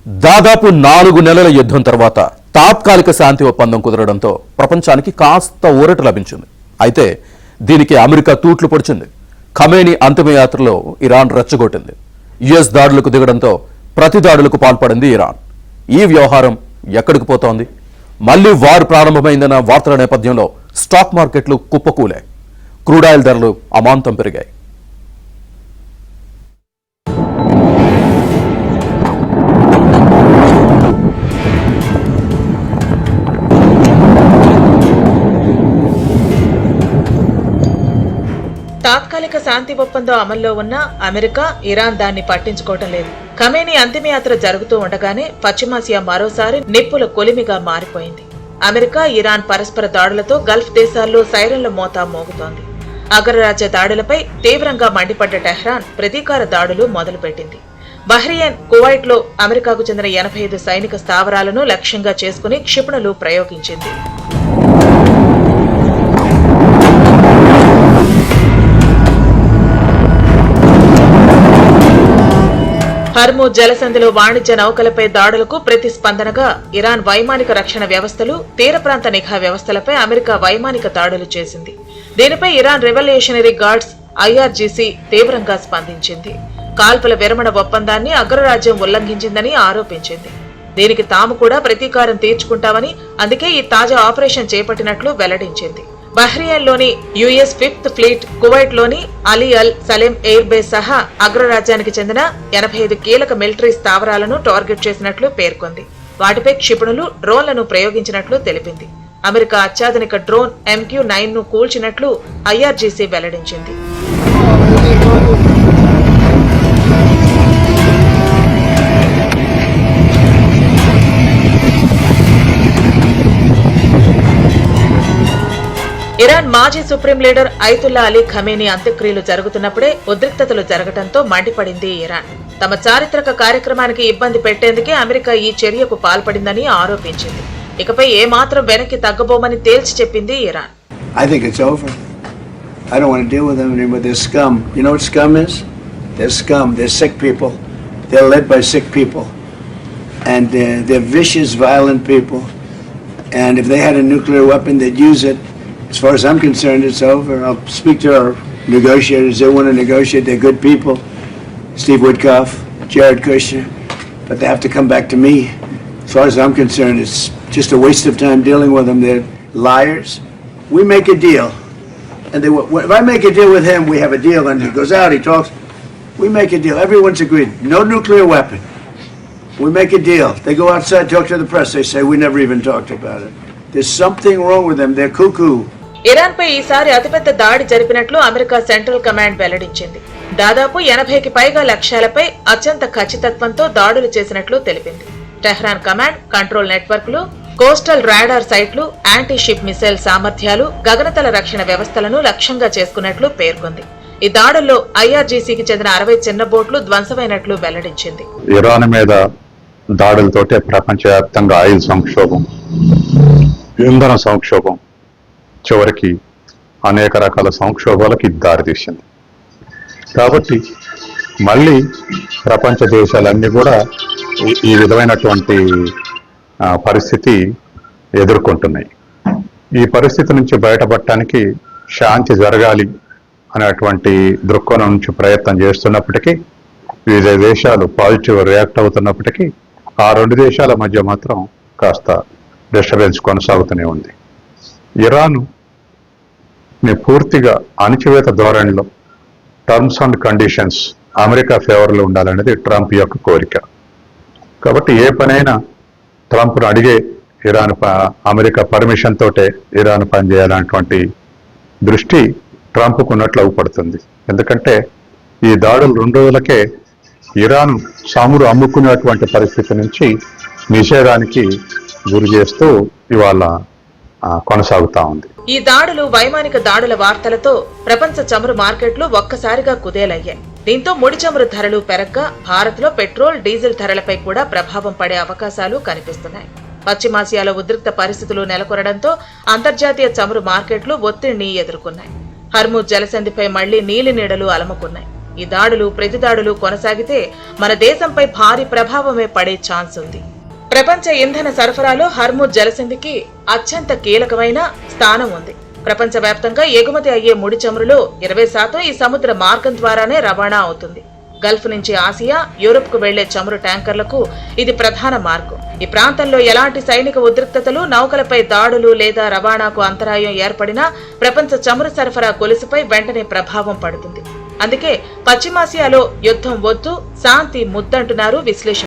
దాదాపు 4 నెలల యుద్ధం తర్వాత తాత్కాలిక శాంతి ఒప్పందం కుదరడంతో ప్రపంచానికి కాస్త ఊరట లభించింది. అయితే దీనికి అమెరికా తూట్లు పొడిచింది. ఖమేనీ అంతిమయాత్రలో ఇరాన్ రెచ్చగొట్టింది. యుఎస్ దాడులకు దిగడంతో ప్రతి దాడులకు పాల్పడింది ఇరాన్. ఈ వ్యవహారం ఎక్కడికి పోతోంది? మళ్లీ వార్ ప్రారంభమైందన్న వార్తల నేపథ్యంలో స్టాక్ మార్కెట్లు కుప్పకూలాయి. క్రూడాయిల్ ధరలు అమాంతం పెరిగాయి. తాత్కాలిక శాంతి ఒప్పందం అమల్లో ఉన్న అమెరికా, ఇరాన్ దాన్ని పట్టించుకోవటం లేదు. ఖమేనీ అంతిమయాత్ర జరుగుతూ ఉండగానే పశ్చిమాసియా మరోసారి నిప్పుల కొలిమిగా మారిపోయింది. అమెరికా, ఇరాన్ పరస్పర దాడులతో గల్ఫ్ దేశాల్లో సైరన్ల మోత మోగుతోంది. అగ్రరాజ్య దాడులపై తీవ్రంగా మండిపడ్డ టెహ్రాన్ ప్రతీకార దాడులు మొదలుపెట్టింది. బహ్రెయిన్, కువైట్ లో అమెరికాకు చెందిన 85 సైనిక స్థావరాలను లక్ష్యంగా చేసుకుని క్షిపణులు ప్రయోగించింది. హర్ముజ్ జలసంధిలో వాణిజ్య నౌకలపై దాడులకు ప్రతిస్పందనగా ఇరాన్ వైమానిక రక్షణ వ్యవస్థలు, తీర ప్రాంత నిఘా వ్యవస్థలపై అమెరికా వైమానిక దాడులు చేసింది. దీనిపై ఇరాన్ రెవల్యూషనరీ గార్డ్స్ ఐఆర్జీసీ తీవ్రంగా స్పందించింది. కాల్పుల విరమణ ఒప్పందాన్ని అగ్రరాజ్యం ఉల్లంఘించిందని ఆరోపించింది. దీనికి తాము కూడా ప్రతీకారం తీర్చుకుంటామని, అందుకే ఈ తాజా ఆపరేషన్ చేపట్టినట్లు వెల్లడించింది. బహ్రెయిన్ లోని యుఎస్ 5th ఫ్లీట్, కువైట్ లోని అలీ అల్ సలేం ఎయిర్ బేస్ సహా అగ్రరాజ్యానికి చెందిన 85 కీలక మిలిటరీ స్థావరాలను టార్గెట్ చేసినట్లు పేర్కొంది. వాటిపై క్షిపణులు, డ్రోన్లను ప్రయోగించినట్లు తెలిపింది. అమెరికా అత్యాధునిక డ్రోన్ MQ-9 ను కూల్చినట్లు ఐఆర్జీసీ వెల్లడించింది. ఇరాన్ మాజీ supreme leader Ayatollah Ali Khamenei అంత్యక్రియలు జరుగుతున్నప్పుడే ఉద్రిక్తతలు జరగడంతో మండిపడింది ఇరాన్. తమ చారిత్రక కార్యక్రమానికి ఇబ్బంది పెట్టేందుకే అమెరికా ఈ చర్యకు పాల్పడిందని ఆరోపించింది. ఇకపై ఏమాత్రం వెనక్కి తగ్గబోమని తేల్చి చెప్పింది Iran. I think it's over. I don't want to deal with them anymore. They're scum. You know what scum is? They're scum. They're sick people. They're led by sick people. And they're vicious, violent people. And if they had a nuclear weapon, they'd use it. As far as I'm concerned, it's over. I'll speak to our negotiators. They want to negotiate. They're good people. Steve Witkoff, Jared Kushner. But they have to come back to me. As far as I'm concerned, it's just a waste of time dealing with them. They're liars. We make a deal. And if I make a deal with him, we have a deal. And he goes out, he talks. We make a deal. Everyone's agreed. No nuclear weapon. We make a deal. They go outside, talk to the press. They say, we never even talked about it. There's something wrong with them. They're cuckoo. Iran పై ఈసారి అతిపెద్ద దాడి జరిపినట్లు America central command వెల్లడించింది. దాదాపు 80కి పైగా లక్ష్యాలపై అత్యంత ఖచ్చితత్వంతో దాడులు చేసినట్లు తెలిపింది. టెహ్రాన్ కమాండ్ కంట్రోల్ నెట్వర్క్లు, కోస్టల్ రాడార్ సైట్లు, యాంటీ షిప్ మిసైల్ సామర్థ్యాలు, గగనతల రక్షణ వ్యవస్థలను లక్ష్యంగా చేసుకున్నట్లు పేర్కొంది. ఈ దాడుల్లో ఐఆర్జీసీకి చెందిన 60 చిన్న బోట్లు ధ్వంసమైనట్లు వెల్లడించింది. ఇరాన్ మీద దాడులతోటే ప్రపంచవ్యాప్తంగా ఆయిల్ సంక్షోభం, ఇంధన సంక్షోభం, చివరికి అనేక రకాల సంక్షోభాలకి దారితీసింది. కాబట్టి మళ్ళీ ప్రపంచ దేశాలన్నీ కూడా ఈ విధమైనటువంటి పరిస్థితి ఎదుర్కొంటున్నాయి. ఈ పరిస్థితి నుంచి బయటపడటానికి శాంతి జరగాలి అనేటువంటి దృక్కోణం నుంచి ప్రయత్నం చేస్తున్నప్పటికీ, వివిధ దేశాలు పాజిటివ్ రియాక్ట్ అవుతున్నప్పటికీ, ఆ 2 దేశాల మధ్య మాత్రం కాస్త డిస్టర్బెన్స్ కొనసాగుతూనే ఉంది. ఇరాన్ పూర్తిగా అణచివేత ధోరణిలో టర్మ్స్ అండ్ కండిషన్స్ అమెరికా ఫేవర్లో ఉండాలనేది ట్రంప్ యొక్క కోరిక. కాబట్టి ఏ పనైనా ట్రంప్ను అడిగే అమెరికా పర్మిషన్ తోటే ఇరాన్ పనిచేయాలన్నటువంటి దృష్టి ట్రంప్కు ఉన్నట్లు అవుపడుతుంది. ఎందుకంటే ఈ దాడులు 2 రోజులకే ఇరాన్ సామురు అమ్ముకునేటువంటి పరిస్థితి నుంచి నిషేధానికి గురి చేస్తూ ఇవాళ కొనసాగుతా ఉంది. ఈ దాడులు, వైమానిక దాడుల వార్తలతో ప్రపంచ చమురు మార్కెట్లు ఒక్కసారిగా కుదేలయ్యాయి. దీంతో ముడి చమురు ధరలు పెరగ్గా భారత్ లో పెట్రోల్, డీజిల్ ధరలపై కూడా ప్రభావం పడే అవకాశాలు కనిపిస్తున్నాయి. పశ్చిమాసియాలో ఉద్రిక్త పరిస్థితులు నెలకొనడంతో అంతర్జాతీయ చమురు మార్కెట్లు ఒత్తిడిని ఎదుర్కొన్నాయి. హర్ముజ్ జలసంధిపై మళ్లీ నీలి నీడలు అలముకున్నాయి. ఈ దాడులు ప్రతిదాడులు కొనసాగితే మన దేశంపై భారీ ప్రభావమే పడే ఛాన్స్ ఉంది. ప్రపంచ ఇంధన సరఫరాలో హర్ముజ్ జలసంధికి అత్యంత కీలకమైన స్థానం ఉంది. ప్రపంచవ్యాప్తంగా ఎగుమతి అయ్యే ముడి చమురులో 20% ఈ సముద్ర మార్గం ద్వారానే రవాణా అవుతుంది. గల్ఫ్ నుంచి ఆసియా, యూరప్ కు వెళ్లే చమురు ట్యాంకర్లకు ఇది ప్రధాన మార్గం. ఈ ప్రాంతంలో ఎలాంటి సైనిక ఉద్రిక్తతలు, నౌకలపై దాడులు లేదా రవాణాకు అంతరాయం ఏర్పడినా ప్రపంచ చమురు సరఫరా గొలుసుపై వెంటనే ప్రభావం పడుతుంది. అందుకే పశ్చిమాసియాలో యుద్ధం వద్దు, శాంతి ముద్దంటున్నారు విశ్లేషకులు.